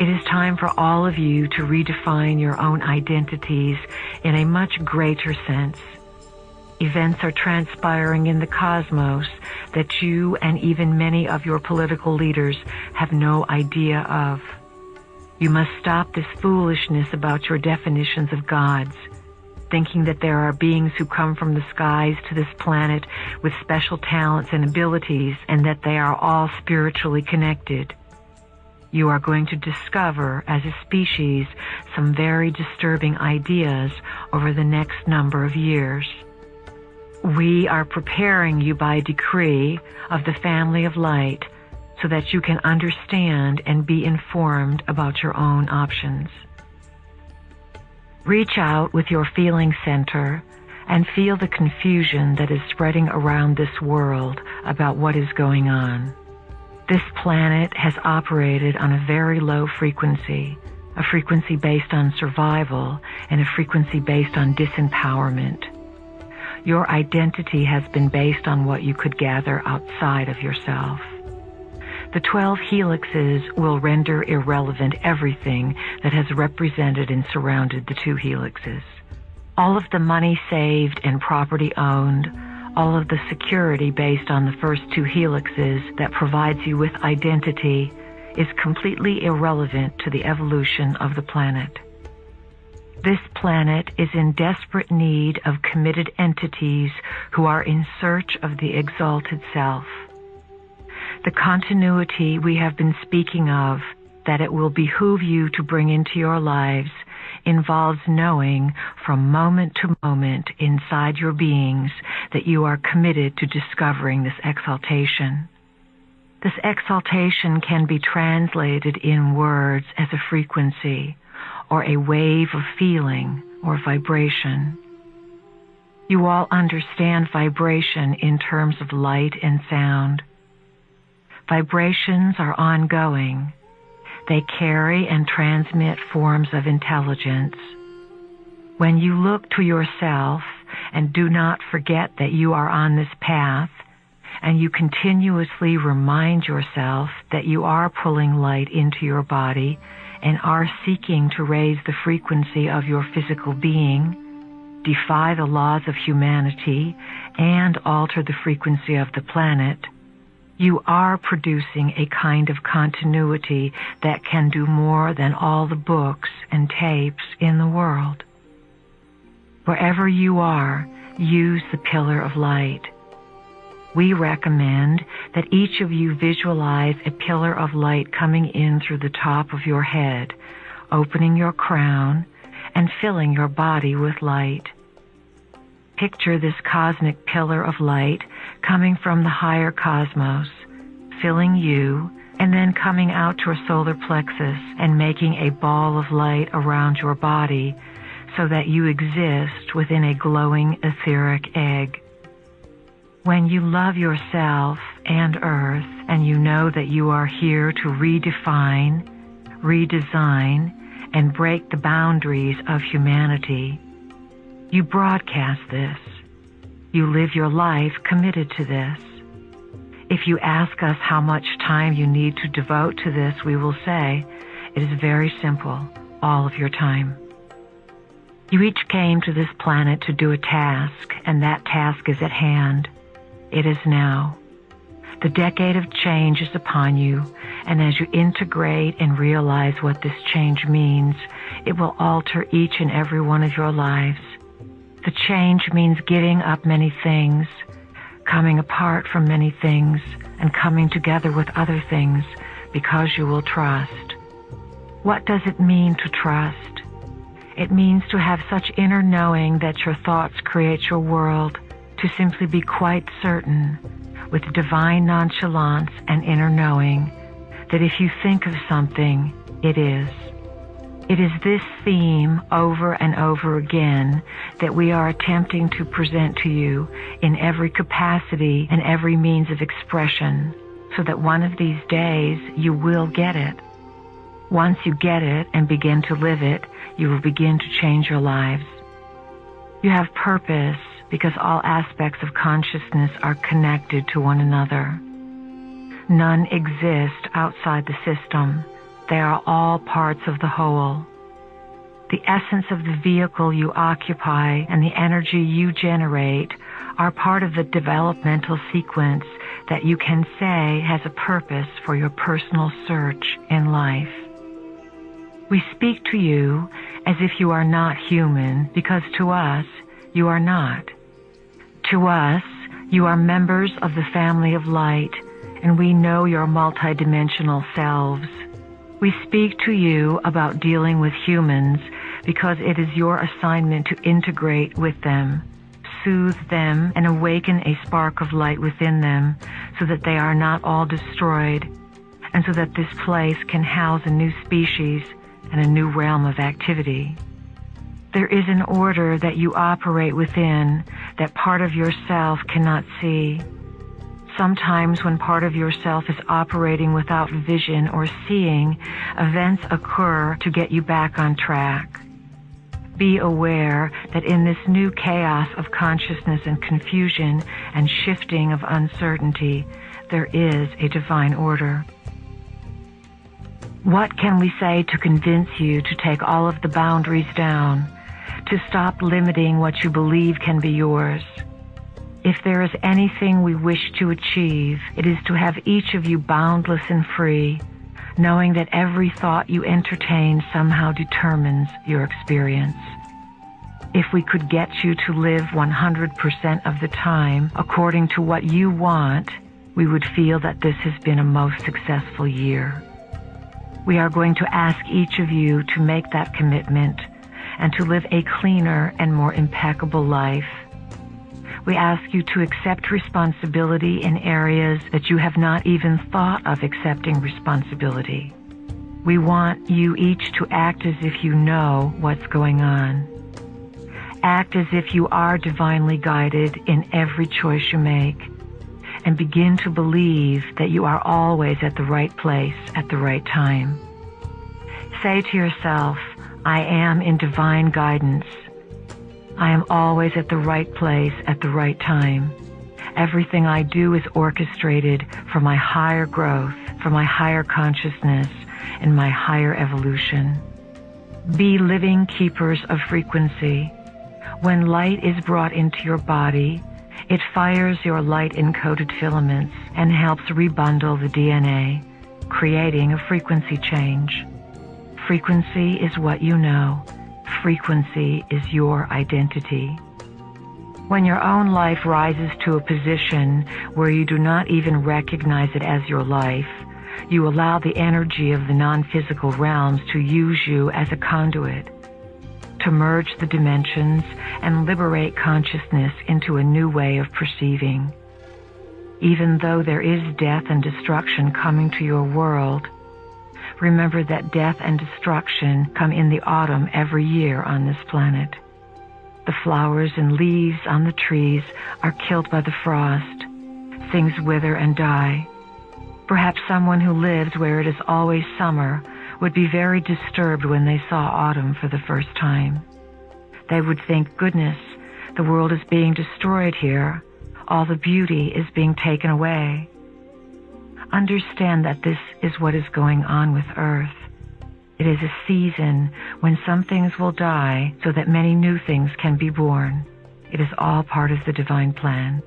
It is time for all of you to redefine your own identities in a much greater sense. Events are transpiring in the cosmos that you and even many of your political leaders have no idea of. You must stop this foolishness about your definitions of gods, thinking that there are beings who come from the skies to this planet with special talents and abilities, and that they are all spiritually connected. You are going to discover, as a species, some very disturbing ideas over the next number of years. We are preparing you by decree of the family of light so that you can understand and be informed about your own options. Reach out with your feeling center and feel the confusion that is spreading around this world about what is going on. This planet has operated on a very low frequency, a frequency based on survival and a frequency based on disempowerment. Your identity has been based on what you could gather outside of yourself. The 12 helixes will render irrelevant everything that has represented and surrounded the 2 helixes. All of the money saved and property owned, all of the security based on the first 2 helixes that provides you with identity is completely irrelevant to the evolution of the planet. This planet is in desperate need of committed entities who are in search of the exalted self. The continuity we have been speaking of, that it will behoove you to bring into your lives, involves knowing from moment to moment inside your beings that you are committed to discovering this exaltation. This exaltation can be translated in words as a frequency, or a wave of feeling or vibration. You all understand vibration in terms of light and sound. Vibrations are ongoing. They carry and transmit forms of intelligence. When you look to yourself and do not forget that you are on this path, and you continuously remind yourself that you are pulling light into your body and are seeking to raise the frequency of your physical being, defy the laws of humanity, and alter the frequency of the planet, you are producing a kind of continuity that can do more than all the books and tapes in the world. Wherever you are, use the pillar of light. We recommend that each of you visualize a pillar of light coming in through the top of your head, opening your crown, and filling your body with light. Picture this cosmic pillar of light coming from the higher cosmos, filling you, and then coming out to your solar plexus and making a ball of light around your body so that you exist within a glowing etheric egg. When you love yourself and Earth, and you know that you are here to redefine, redesign, and break the boundaries of humanity, you broadcast this. You live your life committed to this. If you ask us how much time you need to devote to this, we will say, it is very simple, all of your time. You each came to this planet to do a task, and that task is at hand. It is now. The decade of change is upon you, and as you integrate and realize what this change means, it will alter each and every one of your lives. The change means giving up many things, coming apart from many things, and coming together with other things because you will trust. What does it mean to trust? It means to have such inner knowing that your thoughts create your world, to simply be quite certain, with divine nonchalance and inner knowing, that if you think of something, it is. It is this theme over and over again that we are attempting to present to you in every capacity and every means of expression, so that one of these days you will get it. Once you get it and begin to live it, you will begin to change your lives. You have purpose because all aspects of consciousness are connected to one another. None exist outside the system. they are all parts of the whole. The essence of the vehicle you occupy and the energy you generate are part of the developmental sequence that you can say has a purpose for your personal search in life. We speak to you as if you are not human, because to us, you are not. To us, you are members of the family of light, and we know your multidimensional selves. We speak to you about dealing with humans because it is your assignment to integrate with them, soothe them, and awaken a spark of light within them so that they are not all destroyed, and so that this place can house a new species and a new realm of activity. There is an order that you operate within that part of yourself cannot see. Sometimes when part of yourself is operating without vision or seeing, events occur to get you back on track. Be aware that in this new chaos of consciousness and confusion and shifting of uncertainty, there is a divine order. What can we say to convince you to take all of the boundaries down, to stop limiting what you believe can be yours? If there is anything we wish to achieve, it is to have each of you boundless and free, knowing that every thought you entertain somehow determines your experience. If we could get you to live 100% of the time according to what you want, we would feel that this has been a most successful year. We are going to ask each of you to make that commitment and to live a cleaner and more impeccable life. We ask you to accept responsibility in areas that you have not even thought of accepting responsibility. We want you each to act as if you know what's going on. Act as if you are divinely guided in every choice you make, and begin to believe that you are always at the right place at the right time. Say to yourself, I am in divine guidance. I am always at the right place at the right time. Everything I do is orchestrated for my higher growth, for my higher consciousness, and my higher evolution. Be living keepers of frequency. When light is brought into your body, it fires your light-encoded filaments and helps rebundle the DNA, creating a frequency change. Frequency is what you know. Frequency is your identity. When your own life rises to a position where you do not even recognize it as your life, you allow the energy of the non-physical realms to use you as a conduit, to merge the dimensions and liberate consciousness into a new way of perceiving. Even though there is death and destruction coming to your world, remember that death and destruction come in the autumn every year on this planet. The flowers and leaves on the trees are killed by the frost. Things wither and die. Perhaps someone who lives where it is always summer would be very disturbed when they saw autumn for the first time. They would think, goodness, the world is being destroyed here. All the beauty is being taken away. Understand that this is what is going on with Earth. It is a season when some things will die so that many new things can be born. It is all part of the divine plan.